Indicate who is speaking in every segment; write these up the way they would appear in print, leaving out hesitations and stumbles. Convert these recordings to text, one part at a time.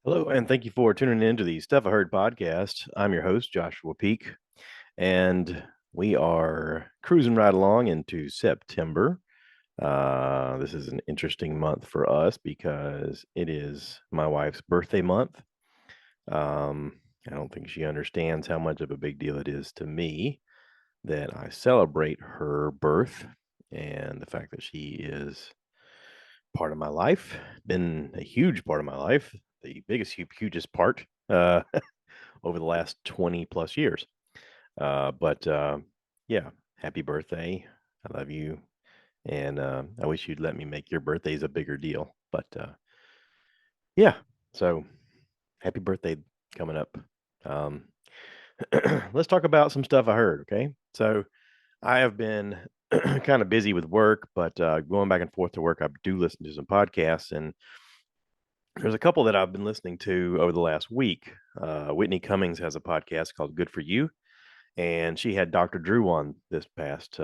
Speaker 1: Hello, and thank you for tuning in to the Stuff I Heard podcast. I'm your host, Joshua Peak, and we are cruising right along into September. This is an interesting month for us because it is my wife's birthday month. I don't think she understands how much of a big deal it is to me that I celebrate her birth and the fact that she is part of my life, been a huge part of my life, the biggest, hugest part. Over the last 20 plus years. But yeah, happy birthday. I love you. And I wish you'd let me make your birthdays a bigger deal. But yeah, so happy birthday coming up. Um, let's talk about some stuff I heard. Okay. So I have been kind of busy with work, but going back and forth to work, I do listen to some podcasts. And there's a couple that I've been listening to over the last week. Whitney Cummings has a podcast called Good for You, and she had Dr. Drew on this past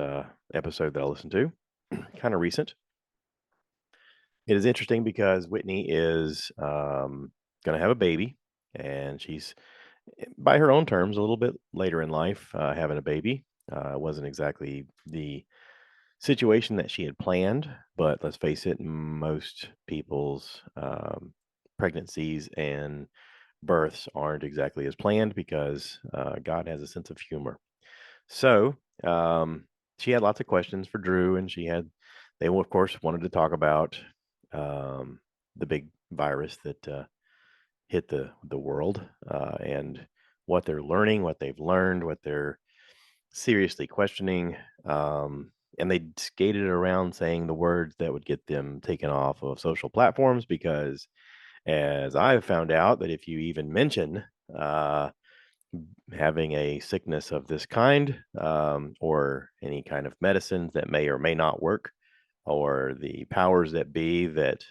Speaker 1: episode that I listened to, kind of recent. It is interesting because Whitney is going to have a baby, and she's, by her own terms, a little bit later in life having a baby. It wasn't exactly the situation that she had planned, but let's face it, most people's pregnancies and births aren't exactly as planned because God has a sense of humor. So, she had lots of questions for Drew, and they, of course, wanted to talk about um, the big virus that hit the world and what they're learning, what they've learned, what they're seriously questioning. And they skated around saying the words that would get them taken off of social platforms because, as I've found out, that if you even mention uh, having a sickness of this kind, or any kind of medicines that may or may not work, or the powers that be that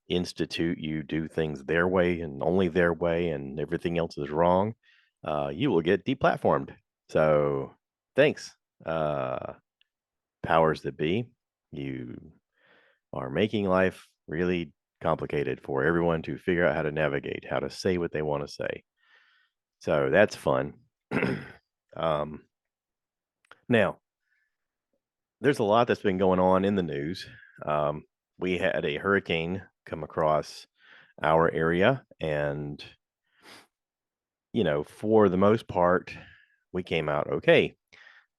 Speaker 1: institute you do things their way and only their way, and everything else is wrong, you will get deplatformed. So, thanks, uh, powers that be. You are making life really complicated for everyone to figure out how to navigate, how to say what they want to say. So that's fun. um, Now, there's a lot that's been going on in the news. Um, we had a hurricane come across our area, and for the most part, we came out okay.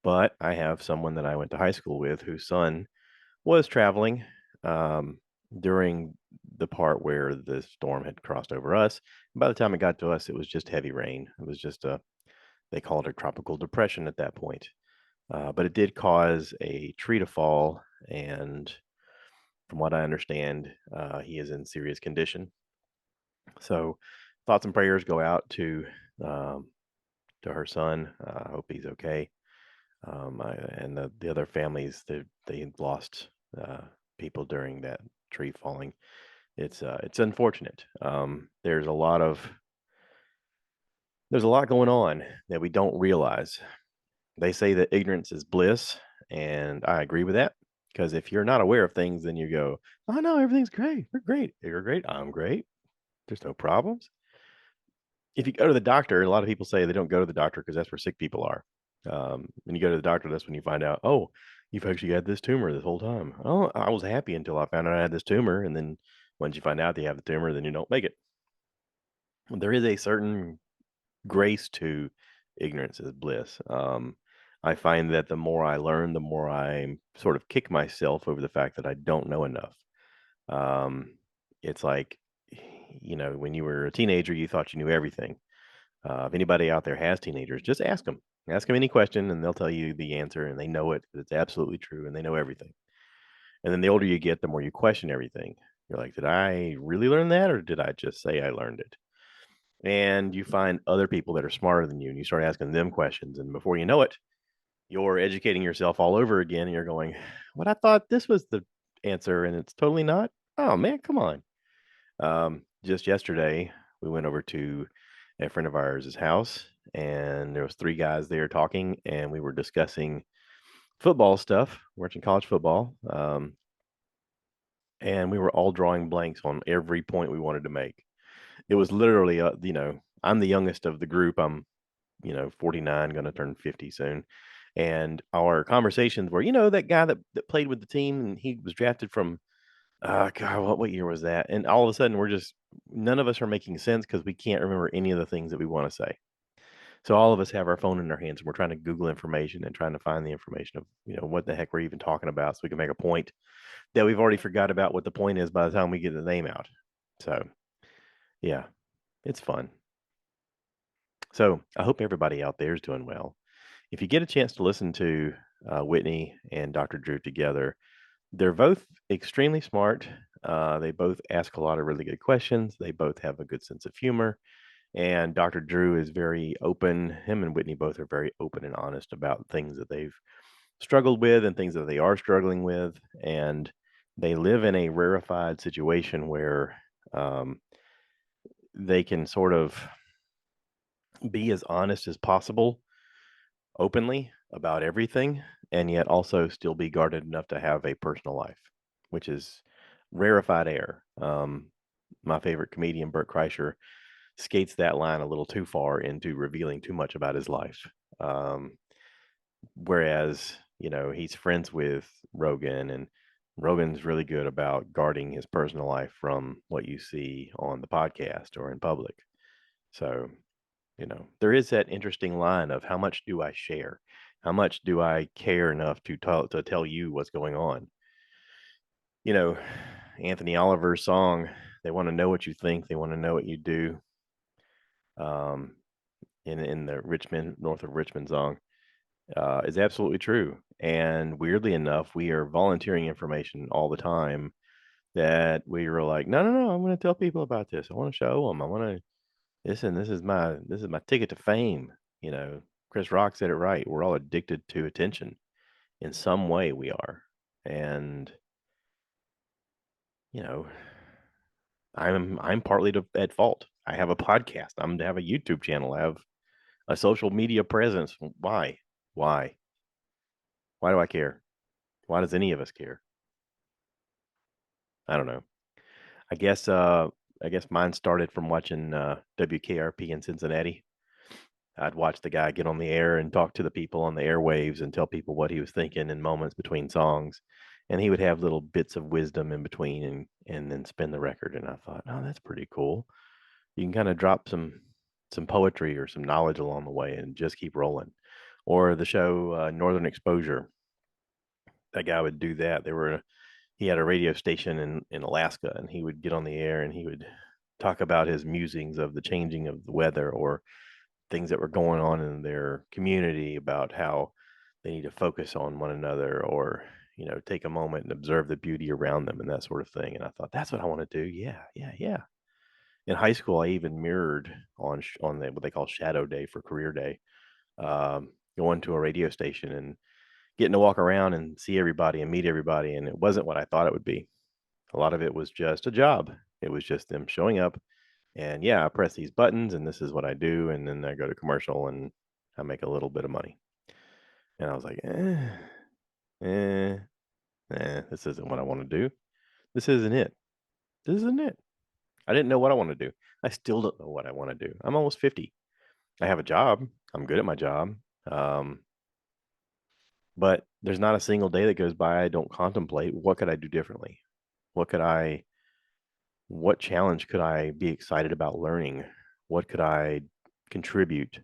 Speaker 1: But I have someone that I went to high school with whose son was traveling during the part where the storm had crossed over us. By the time it got to us, it was just heavy rain. It was just they call it a tropical depression at that point. But it did cause a tree to fall, and from what I understand, he is in serious condition. So, thoughts and prayers go out um, to her son. I hope he's okay. And the other families that they lost people during that tree falling. It's unfortunate. There's a lot going on that we don't realize. They say that ignorance is bliss, and I agree with that. Because if you're not aware of things, then you go, "Oh no, everything's great. We're great. You're great. I'm great. There's no problems." If you go to the doctor, a lot of people say they don't go to the doctor because that's where sick people are. When you go to the doctor, that's when you find out, oh, you've actually had this tumor this whole time. Oh, I was happy until I found out I had this tumor, and then once you find out that you have the tumor, then you don't make it. There is a certain grace to ignorance is bliss. I find that the more I learn, the more I sort of kick myself over the fact that I don't know enough. Um, it's like, when you were a teenager, you thought you knew everything. If anybody out there has teenagers, just ask them. Ask them any question, and they'll tell you the answer, and they know it. It's absolutely true, and they know everything. And then the older you get, the more you question everything. You're like, did I really learn that, or did I just say I learned it? And you find other people that are smarter than you, and you start asking them questions, and before you know it, you're educating yourself all over again, and you're going, "What I thought this was the answer, and it's totally not." Oh man, come on! Just yesterday, we went over to a friend of ours' house, and there was three guys there talking, and we were discussing football stuff, watching college football, and we were all drawing blanks on every point we wanted to make. It was literally, I'm the youngest of the group. I'm 49, going to turn 50 soon. And our conversations were, that guy that played with the team and he was drafted from, God, what year was that? And all of a sudden, none of us are making sense because we can't remember any of the things that we want to say. So all of us have our phone in our hands and we're trying to Google information and trying to find the information of, what the heck we're even talking about so we can make a point that we've already forgot about what the point is by the time we get the name out. So, yeah, it's fun. So I hope everybody out there is doing well. If you get a chance to listen to Whitney and Dr. Drew together, they're both extremely smart. They both ask a lot of really good questions. They both have a good sense of humor. And Dr. Drew is very open. Him and Whitney both are very open and honest about things that they've struggled with and things that they are struggling with. And they live in a rarefied situation where um, they can sort of be as honest as possible openly about everything and yet also still be guarded enough to have a personal life, which is rarefied air. My favorite comedian, Bert Kreischer, skates that line a little too far into revealing too much about his life. Um, Whereas, he's friends with Rogan, and Rogan's really good about guarding his personal life from what you see on the podcast or in public. So, there is that interesting line of how much do I share? How much do I care enough to tell you what's going on? You know, Anthony Oliver's song, they want to know what you think, they want to know what you do. Um, in the Richmond, north of Richmond song, is absolutely true. And weirdly enough, we are volunteering information all the time that we were like, no, no, no, I'm going to tell people about this. I want to show them. I want to listen. This is my ticket to fame. Chris Rock said it right. We're all addicted to attention in some way. We are, and you know, I'm partly at fault. I have a podcast. I have a YouTube channel. I have a social media presence. Why? Why? Why do I care? Why does any of us care? I don't know. I guess mine started from watching WKRP in Cincinnati. I'd watch the guy get on the air and talk to the people on the airwaves and tell people what he was thinking in moments between songs. And he would have little bits of wisdom in between and then spin the record. And I thought, oh, that's pretty cool. You can kind of drop some poetry or some knowledge along the way and just keep rolling. Or the show Northern Exposure. That guy would do that. He had a radio station in Alaska, and he would get on the air and he would talk about his musings of the changing of the weather or things that were going on in their community, about how they need to focus on one another, or take a moment and observe the beauty around them and that sort of thing. And I thought, that's what I want to do. Yeah, yeah, yeah. In high school, I even mirrored on what they call shadow day for career day, going to a radio station and getting to walk around and see everybody and meet everybody. And it wasn't what I thought it would be. A lot of it was just a job. It was just them showing up and, yeah, I press these buttons and this is what I do. And then I go to commercial and I make a little bit of money. And I was like, eh, this isn't what I want to do. This isn't it. This isn't it. I didn't know what I want to do. I still don't know what I want to do. I'm almost 50. I have a job. I'm good at my job. Um, but there's not a single day that goes by I don't contemplate what could I do differently? What could I what challenge could I be excited about learning? What could I contribute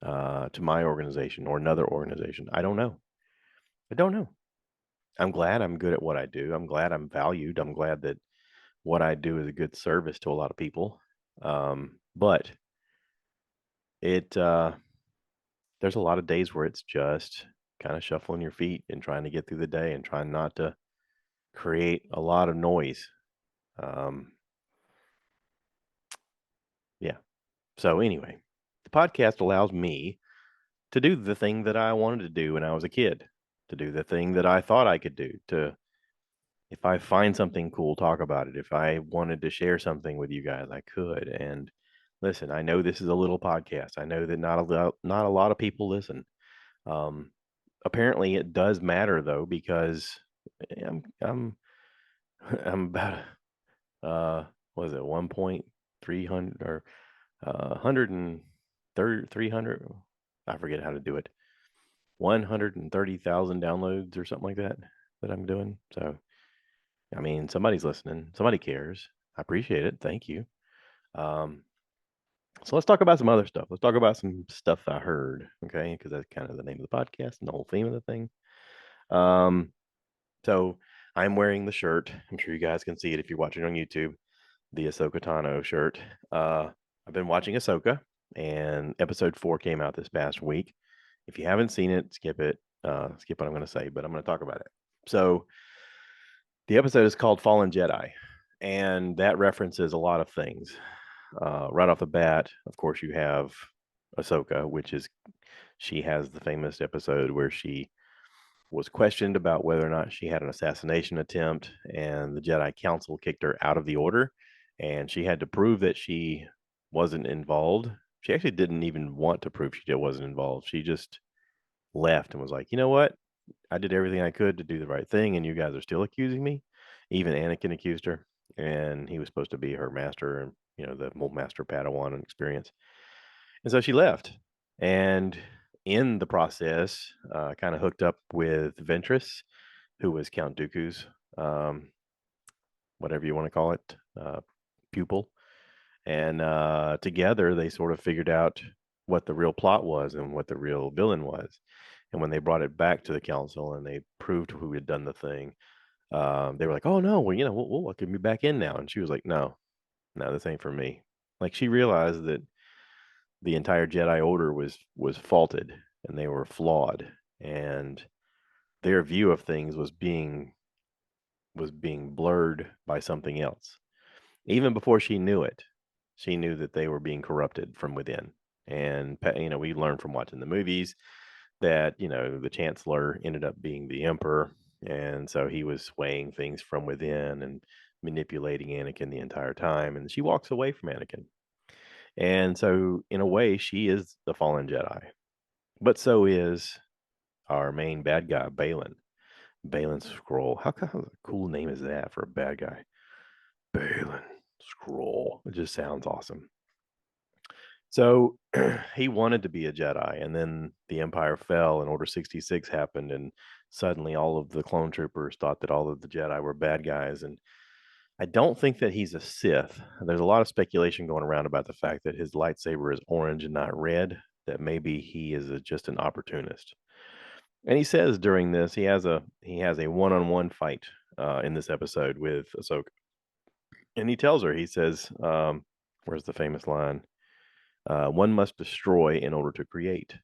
Speaker 1: to my organization or another organization? I don't know. I don't know. I'm glad I'm good at what I do. I'm glad I'm valued. I'm glad that what I do is a good service to a lot of people. But it there's a lot of days where it's just kind of shuffling your feet and trying to get through the day and trying not to create a lot of noise. Um, yeah. So anyway, the podcast allows me to do the thing that I wanted to do when I was a kid, to do the thing that I thought I could do, to if I find something cool, talk about it. If I wanted to share something with you guys, I could. And listen, I know this is a little podcast. I know that not a lot of people listen. Um, Apparently, it does matter though, because I'm I'm I'm about what is it 1.3 300 or 130, 300. I forget how to do it. 130,000 downloads or something like that I'm doing. So, I mean, somebody's listening. Somebody cares. I appreciate it. Thank you. Um, so let's talk about some other stuff. Let's talk about some stuff I heard. Okay, because that's kind of the name of the podcast and the whole theme of the thing. Um, so I'm wearing the shirt. I'm sure you guys can see it if you're watching on YouTube. The Ahsoka Tano shirt. I've been watching Ahsoka, and episode 4 came out this past week. If you haven't seen it, skip it. Skip what I'm going to say, but I'm going to talk about it. So the episode is called Fallen Jedi, and that references a lot of things. Right off the bat, of course, you have Ahsoka, which is she has the famous episode where she was questioned about whether or not she had an assassination attempt, and the Jedi Council kicked her out of the order, and she had to prove that she wasn't involved. She actually didn't even want to prove she wasn't involved. She just left and was like, you know what? I did everything I could to do the right thing, and you guys are still accusing me. Even Anakin accused her, and he was supposed to be her master and the whole master Padawan experience. And so she left, and in the process, kind of hooked up with Ventress, who was Count Dooku's, um, whatever you want to call it, pupil. And together, they sort of figured out what the real plot was and what the real villain was. And when they brought it back to the council and they proved who had done the thing, they were like, "Oh no, well, we'll welcome me back in now." And she was like, "No, no, this ain't for me." Like she realized that the entire Jedi Order was faulted and they were flawed, and their view of things was being blurred by something else. Even before she knew it, she knew that they were being corrupted from within. And we learned from watching the movies that the Chancellor ended up being the Emperor, and so he was swaying things from within and manipulating Anakin the entire time. And she walks away from Anakin, and so in a way, she is the fallen Jedi. But so is our main bad guy, Baylan. Baylan Skoll. How kind of a cool name is that for a bad guy? Baylan Skoll. It just sounds awesome. So he wanted to be a Jedi, and then the Empire fell, and Order 66 happened, and suddenly all of the clone troopers thought that all of the Jedi were bad guys. And I don't think that he's a Sith. There's a lot of speculation going around about the fact that his lightsaber is orange and not red, that maybe he is just an opportunist. And he says during this, he has a one-on-one fight in this episode with Ahsoka, and he tells her, he says, "Where's the famous line? One must destroy in order to create."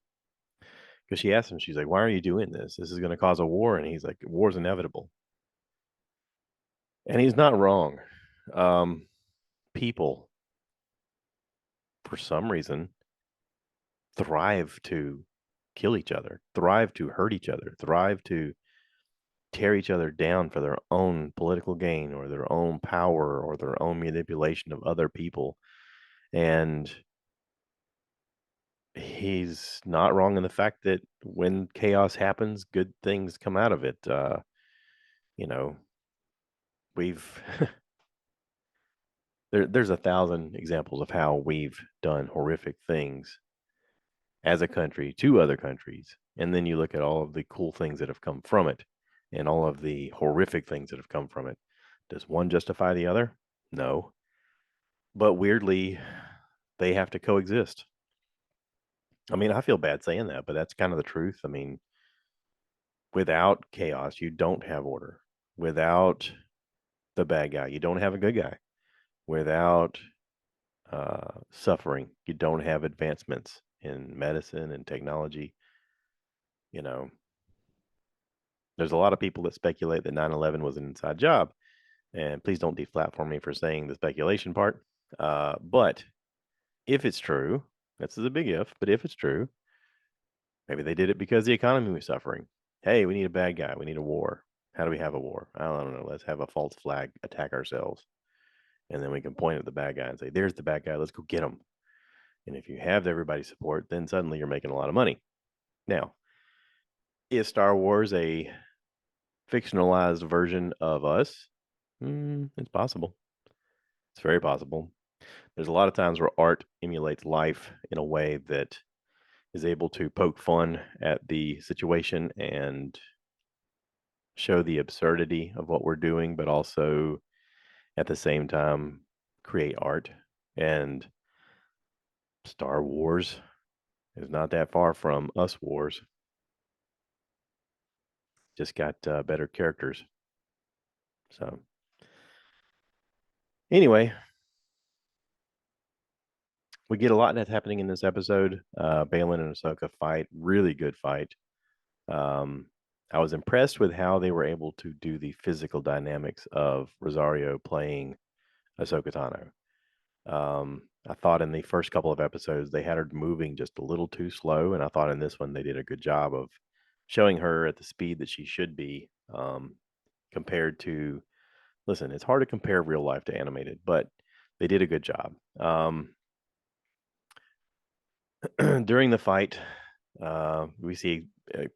Speaker 1: Because she asks him, she's like, "Why are you doing this? This is going to cause a war." And he's like, "War's inevitable," and he's not wrong. Um, People, for some reason, thrive to kill each other, thrive to hurt each other, thrive to tear each other down for their own political gain or their own power or their own manipulation of other people. And he's not wrong in the fact that when chaos happens, good things come out of it. You know, we've there's 1,000 examples of how we've done horrific things as a country to other countries, and then you look at all of the cool things that have come from it and all of the horrific things that have come from it. Does one justify the other? No. But weirdly, they have to coexist. I mean, I feel bad saying that, but that's kind of the truth. I mean, without chaos, you don't have order. Without the bad guy, you don't have a good guy. Without suffering, you don't have advancements in medicine and technology. You know, there's a lot of people that speculate that 9/11 was an inside job. And please don't deflatform me for saying the speculation part. But if it's true, this is a big if, but if it's true, maybe they did it because the economy was suffering. Hey, we need a bad guy. We need a war. How do we have a war? I don't know. Let's have a false flag attack ourselves. And then we can point at the bad guy and say, there's the bad guy. Let's go get him. And if you have everybody's support, then suddenly you're making a lot of money. Now, is Star Wars a fictionalized version of us? It's possible. It's very possible. There's a lot of times where art emulates life in a way that is able to poke fun at the situation and show the absurdity of what we're doing, but also at the same time create art. And Star Wars is not that far from Us Wars. Just got better characters. So anyway, we get a lot that's happening in this episode. Baylan and Ahsoka fight, really good fight. Um, I was impressed with how they were able to do the physical dynamics of Rosario playing Ahsoka Tano. I thought in the first couple of episodes they had her moving just a little too slow, and I thought in this one they did a good job of showing her at the speed that she should be, compared to. Listen, it's hard to compare real life to animated, but they did a good job. During the fight, we see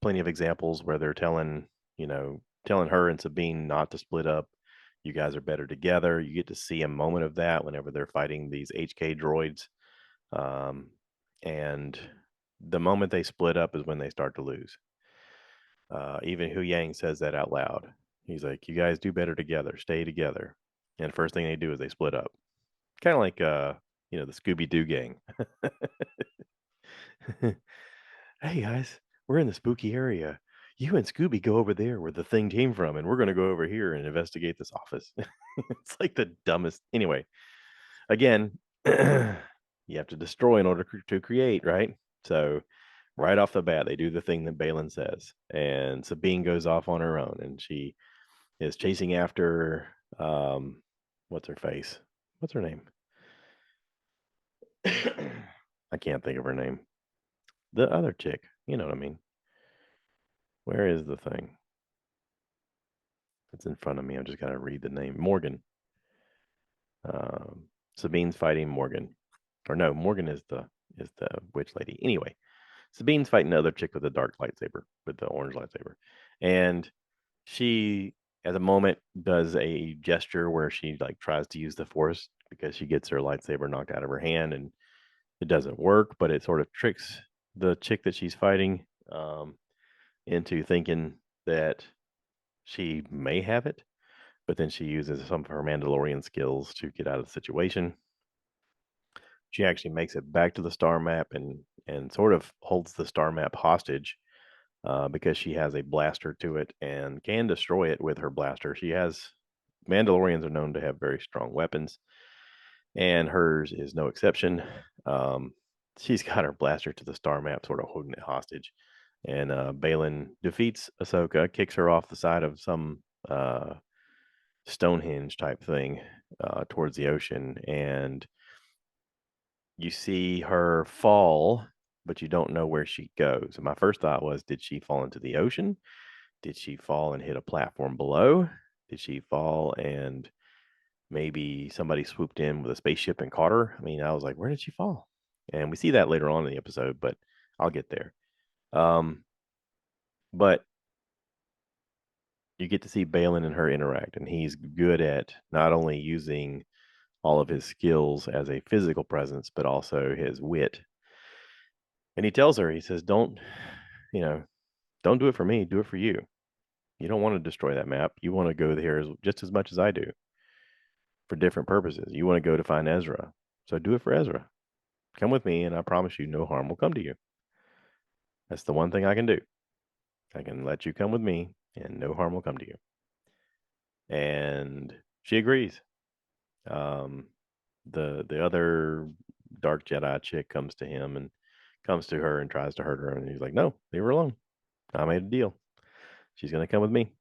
Speaker 1: plenty of examples where they're telling her and Sabine not to split up. You guys are better together. You get to see a moment of that whenever they're fighting these HK droids. Um, and the moment they split up is when they start to lose. Even Hu Yang says that out loud. He's like, "You guys do better together. Stay together." And first thing they do is they split up. Kind of like the Scooby Doo gang. Hey guys, we're in the spooky area. You and Scooby go over there where the thing came from, and we're going to go over here and investigate this office. It's like the dumbest. Anyway, again, you have to destroy in order to create, right? So, right off the bat, they do the thing that Baylan says, and Sabine goes off on her own, and she is chasing after, what's her face? What's her name? I can't think of her name. The other chick, you know what I mean? Where is the thing? It's in front of me. I've just got to read the name. Morgan. Um, Sabine's fighting Morgan, or no, Morgan is the witch lady. Anyway, Sabine's fighting the other chick with the dark lightsaber, with the orange lightsaber, and she, at a moment, does a gesture where she like tries to use the Force because she gets her lightsaber knocked out of her hand, and it doesn't work. But it sort of tricks the chick that she's fighting, into thinking that she may have it. But then she uses some of her Mandalorian skills to get out of the situation. She actually makes it back to the star map and sort of holds the star map hostage, because she has a blaster to it and can destroy it with her blaster. She has Mandalorians are known to have very strong weapons, and hers is no exception. Um, she's got her blaster to the star map, sort of holding it hostage. And Baylan defeats Ahsoka, kicks her off the side of some Stonehenge type thing, towards the ocean, and you see her fall, but you don't know where she goes. And my first thought was, did she fall into the ocean? Did she fall and hit a platform below? Did she fall and maybe somebody swooped in with a spaceship and caught her? I mean, I was like, where did she fall? And we see that later on in the episode, but I'll get there. Um, but you get to see Baylan and her interact, and he's good at not only using all of his skills as a physical presence, but also his wit. And he tells her, he says, you know, don't do it for me, do it for you. You don't want to destroy that map. You want to go there just as much as I do for different purposes. You want to go to find Ezra. So do it for Ezra. Come with me, and I promise you no harm will come to you. That's the one thing I can do. I can let you come with me, and no harm will come to you. And she agrees. Um, the other dark Jedi chick comes to him and comes to her and tries to hurt her, and he's like, "No, leave her alone. I made a deal. She's gonna come with me."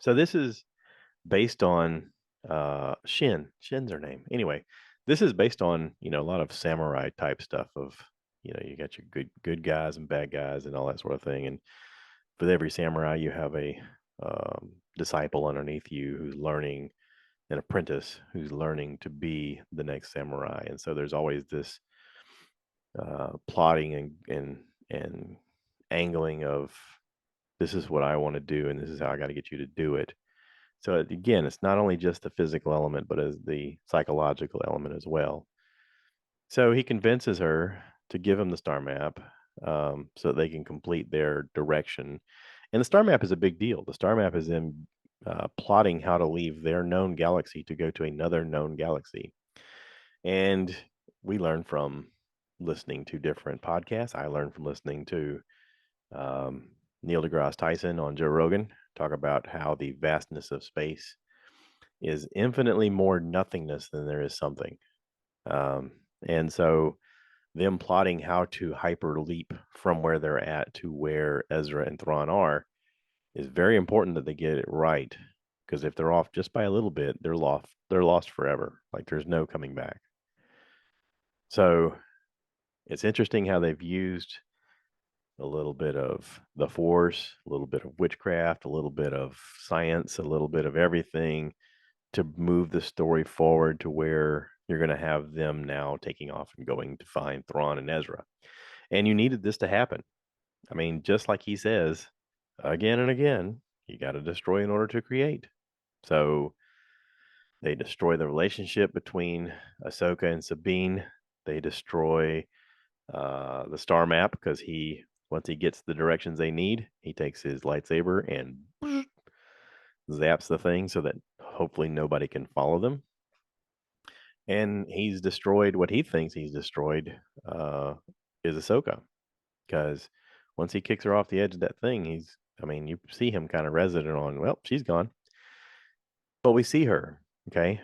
Speaker 1: So this is based on Shin. Shin's her name. Anyway, this is based on a lot of samurai type stuff of you got your good guys and bad guys and all that sort of thing. And with every samurai, you have a disciple underneath you who's learning, an apprentice who's learning to be the next samurai. And so there's always this plotting and angling of, this is what I want to do and this is how I got to get you to do it. So again, it's not only just the physical element, but as the psychological element as well. So he convinces her to give him the star map, so they can complete their direction. And the star map is a big deal. The star map is them plotting how to leave their known galaxy to go to another known galaxy. And we learn from listening to different podcasts. I learned from listening to um, Neil deGrasse Tyson on Joe Rogan talk about how the vastness of space is infinitely more nothingness than there is something. And so them plotting how to hyper leap from where they're at to where Ezra and Thrawn are is very important that they get it right. Because if they're off just by a little bit, they're lost. They're lost forever. Like there's no coming back. So it's interesting how they've used a little bit of the Force, a little bit of witchcraft, a little bit of science, a little bit of everything to move the story forward to where you're going to have them now taking off and going to find Thrawn and Ezra. And you needed this to happen. I mean, just like he says again and again, you got to destroy in order to create. So they destroy the relationship between Ahsoka and Sabine. They destroy the star map because once he gets the directions they need, he takes his lightsaber and zaps the thing so that hopefully nobody can follow them. And he's destroyed what he thinks he's destroyed is Ahsoka, because once he kicks her off the edge of that thing, I mean, you see him kind of resident on, well, she's gone. But we see her, okay?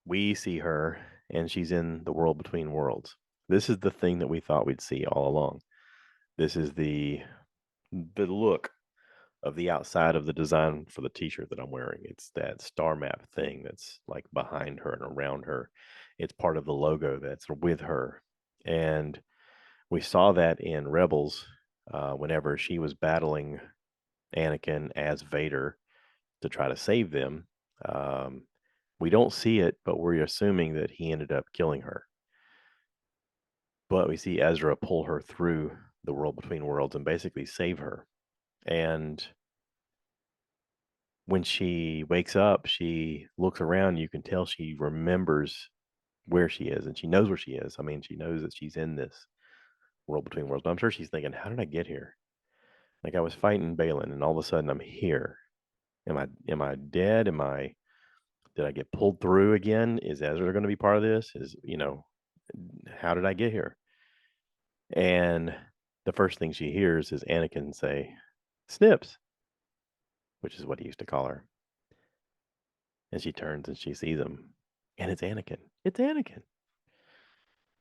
Speaker 1: We see her, and she's in the world between worlds. This is the thing that we thought we'd see all along. This is the look of the outside of the design for the t-shirt that I'm wearing. It's that star map thing that's like behind her and around her. It's part of the logo that's with her. And we saw that in Rebels whenever she was battling Anakin as Vader to try to save them. Um, we don't see it, but we're assuming that he ended up killing her. But we see Ezra pull her through the world between worlds and basically save her. And when she wakes up, she looks around. You can tell she remembers where she is and she knows where she is. I mean, she knows that she's in this world between worlds. But I'm sure she's thinking, how did I get here? Like I was fighting Baylan and all of a sudden I'm here. Am I dead? Did I get pulled through again? Is Ezra going to be part of this? How did I get here? And the first thing she hears is Anakin say, Snips, which is what he used to call her. And she turns and she sees him. And it's Anakin. It's Anakin.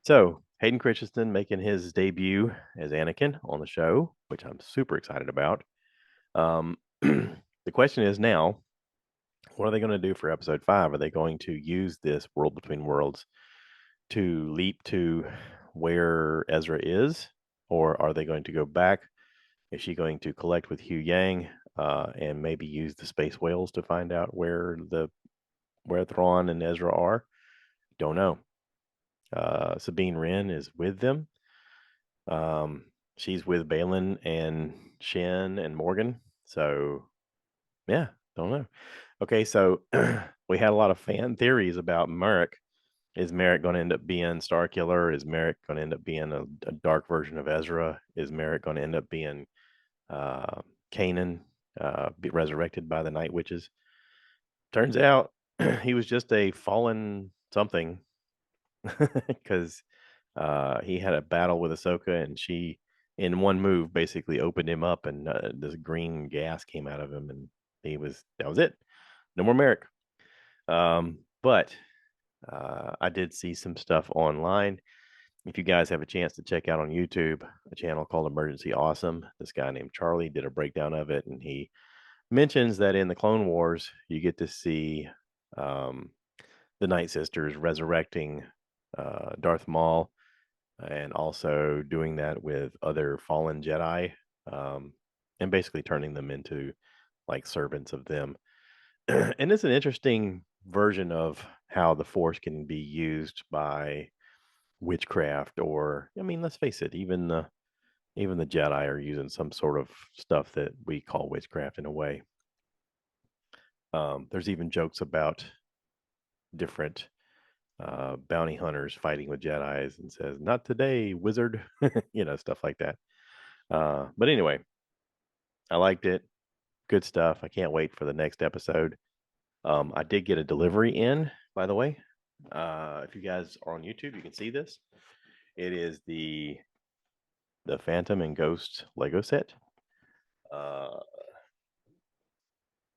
Speaker 1: So Hayden Christensen making his debut as Anakin on the show, which I'm super excited about. The question is now, what are they going to do for episode 5? Are they going to use this world between worlds to leap to where Ezra is? Or are they going to go back? Is she going to collect with Hugh Yang and maybe use the space whales to find out where Thrawn and Ezra are? Don't know. Sabine Wren is with them. She's with Baylan and Shin and Morgan. So yeah, don't know. Okay, so we had a lot of fan theories about Merrick. Is Merrick going to end up being Starkiller? Is Merrick going to end up being a dark version of Ezra? Is Merrick going to end up being Kanan, be resurrected by the Night Witches? Turns out he was just a fallen something because he had a battle with Ahsoka, and she, in one move, basically opened him up, and this green gas came out of him, and that was it. No more Merrick. But I did see some stuff online. If you guys have a chance to check out on YouTube a channel called Emergency Awesome, this guy named Charlie did a breakdown of it, and he mentions that in the Clone Wars, you get to see um, the Night Sisters resurrecting Darth Maul and also doing that with other fallen Jedi, and basically turning them into like servants of them. And it's an interesting version of how the Force can be used by witchcraft, or I mean, let's face it, even the Jedi are using some sort of stuff that we call witchcraft in a way. There's even jokes about different bounty hunters fighting with Jedi's and says, "Not today, wizard," stuff like that. But anyway, I liked it. Good stuff. I can't wait for the next episode. I did get a delivery in, by the way. If you guys are on YouTube, you can see this. It is the Phantom and Ghost Lego set. Uh,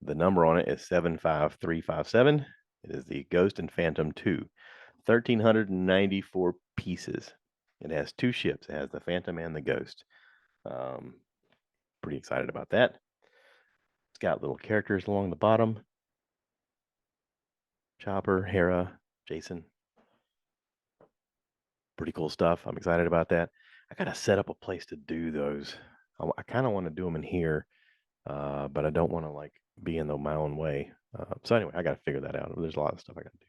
Speaker 1: the number on it is 75357. It is the Ghost and Phantom 2, 1,394 pieces. It has two ships. It has the Phantom and the Ghost. Pretty excited about that. It's got little characters along the bottom. Chopper, Hera, Jason. Pretty cool stuff. I'm excited about that. I got to set up a place to do those. I kind of want to do them in here, but I don't want to like be in my own way. So anyway, I got to figure that out. There's a lot of stuff I got to do.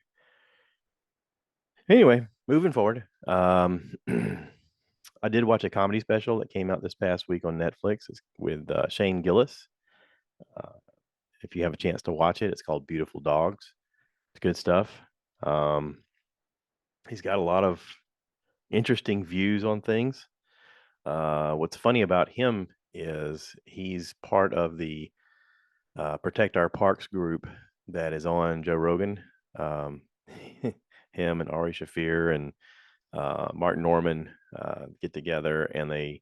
Speaker 1: Anyway, moving forward. I did watch a comedy special that came out this past week on Netflix. It's with Shane Gillis. Uh, if you have a chance to watch it, it's called Beautiful Dogs. It's good stuff. He's got a lot of interesting views on things. What's funny about him is he's part of the Protect Our Parks group that is on Joe Rogan. Him and Ari Shafir and Martin Norman get together and they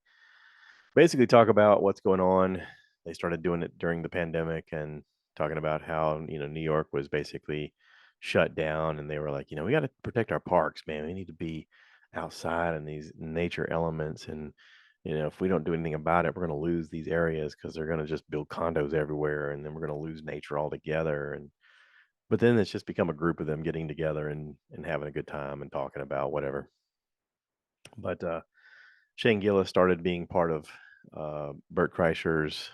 Speaker 1: basically talk about what's going on. They started doing it during the pandemic and talking about how, New York was basically shut down and they were like, we got to protect our parks, man. We need to be outside and these nature elements. And, if we don't do anything about it, we're going to lose these areas because they're going to just build condos everywhere and then we're going to lose nature altogether. But then it's just become a group of them getting together and having a good time and talking about whatever. But Shane Gillis started being part of Bert Kreischer's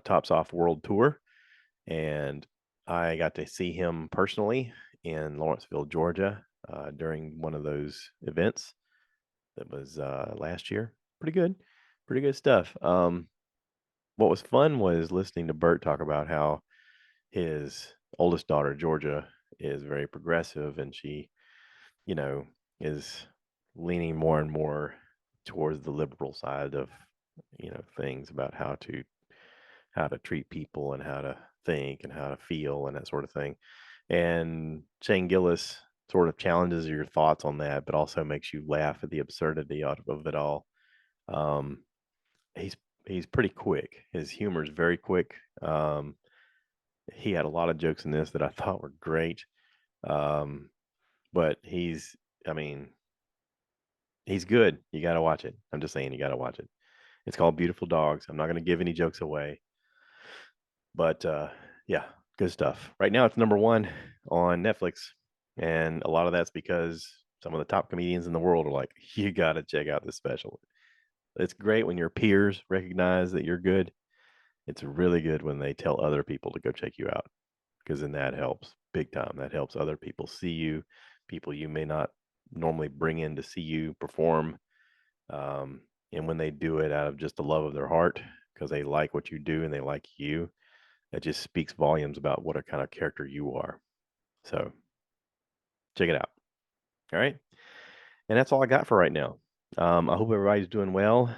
Speaker 1: Tops Off World Tour, and I got to see him personally in Lawrenceville, Georgia, during one of those events. That was last year. Pretty good stuff. What was fun was listening to Bert talk about how his oldest daughter, Georgia, is very progressive, and she, you know, is leaning more and more towards the liberal side of things about how to treat people and how to think and how to feel and that sort of thing. And Shane Gillis sort of challenges your thoughts on that, but also makes you laugh at the absurdity of it all. Um, he's he's pretty quick. His humor is very quick. He had a lot of jokes in this that I thought were great. Um, but I mean, he's good. You got to watch it. I'm just saying, you got to watch it. It's called Beautiful Dogs. I'm not going to give any jokes away, but yeah, good stuff. Right now, it's number one on Netflix, and a lot of that's because some of the top comedians in the world are like, you got to check out this special. It's great when your peers recognize that you're good. It's really good when they tell other people to go check you out, because then that helps big time. That helps other people see you, people you may not normally bring in to see you perform. Um, and when they do it out of just the love of their heart, because they like what you do and they like you, that just speaks volumes about what a kind of character you are. So check it out. All right. And that's all I got for right now. I hope everybody's doing well.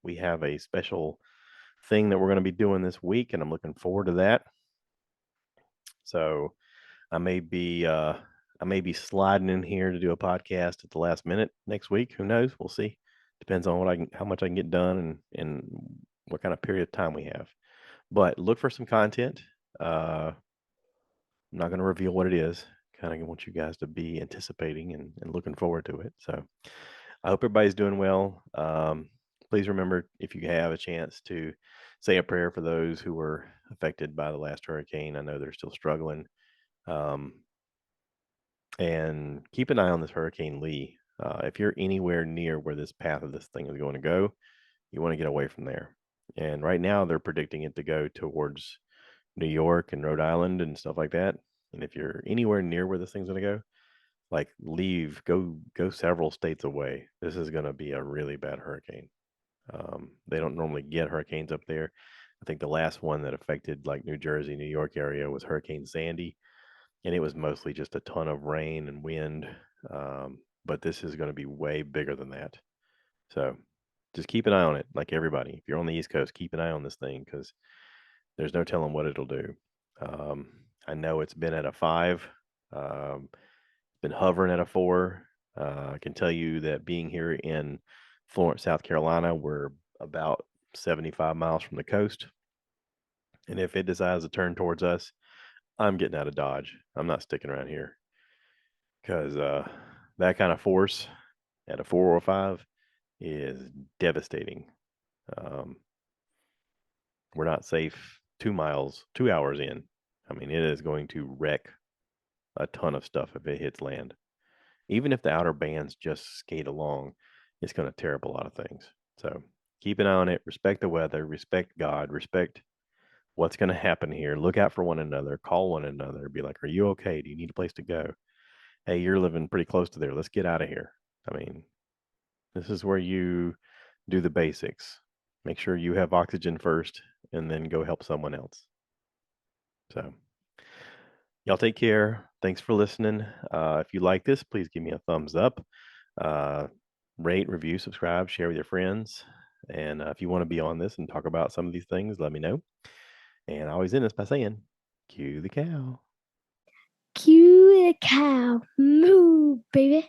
Speaker 1: We have a special thing that we're going to be doing this week, and I'm looking forward to that. So I may be sliding in here to do a podcast at the last minute next week. Who knows? We'll see. Depends on how much I can get done and what kind of period of time we have. But look for some content. I'm not going to reveal what it is. Kind of want you guys to be anticipating and looking forward to it. So I hope everybody's doing well. Please remember, if you have a chance, to say a prayer for those who were affected by the last hurricane. I know they're still struggling. And keep an eye on this Hurricane Lee. If you're anywhere near where this path of this thing is going to go, you want to get away from there. And right now, they're predicting it to go towards New York and Rhode Island and stuff like that. And if you're anywhere near where this thing's going to go, like leave, go several states away. This is going to be a really bad hurricane. They don't normally get hurricanes up there. I think the last one that affected like New Jersey, New York area was Hurricane Sandy, and it was mostly just a ton of rain and wind. But this is going to be way bigger than that. So just keep an eye on it, like everybody. If you're on the East Coast, keep an eye on this thing because there's no telling what it'll do. Um, I know it's been at a 5, been hovering at a 4. I can tell you that being here in Florence, South Carolina, we're about 75 miles from the coast. And if it decides to turn towards us, I'm getting out of Dodge. I'm not sticking around here because that kind of force at a 4 or 5 is devastating. Um, we're not safe 2 hours in. I mean, it is going to wreck a ton of stuff if it hits land. Even if the outer bands just skate along, it's going to tear up a lot of things. So keep an eye on it. Respect the weather. Respect God. Respect what's going to happen here. Look out for one another. Call one another. Be like, are you okay? Do you need a place to go? Hey, you're living pretty close to there. Let's get out of here. I mean, this is where you do the basics. Make sure you have oxygen first and then go help someone else. So, y'all take care. Thanks for listening. If you like this, please give me a thumbs up. Uh, Rate, review, subscribe, share with your friends. And if you want to be on this and talk about some of these things, let me know. And I always end this by saying, cue the cow.
Speaker 2: Cue the cow. Moo, baby.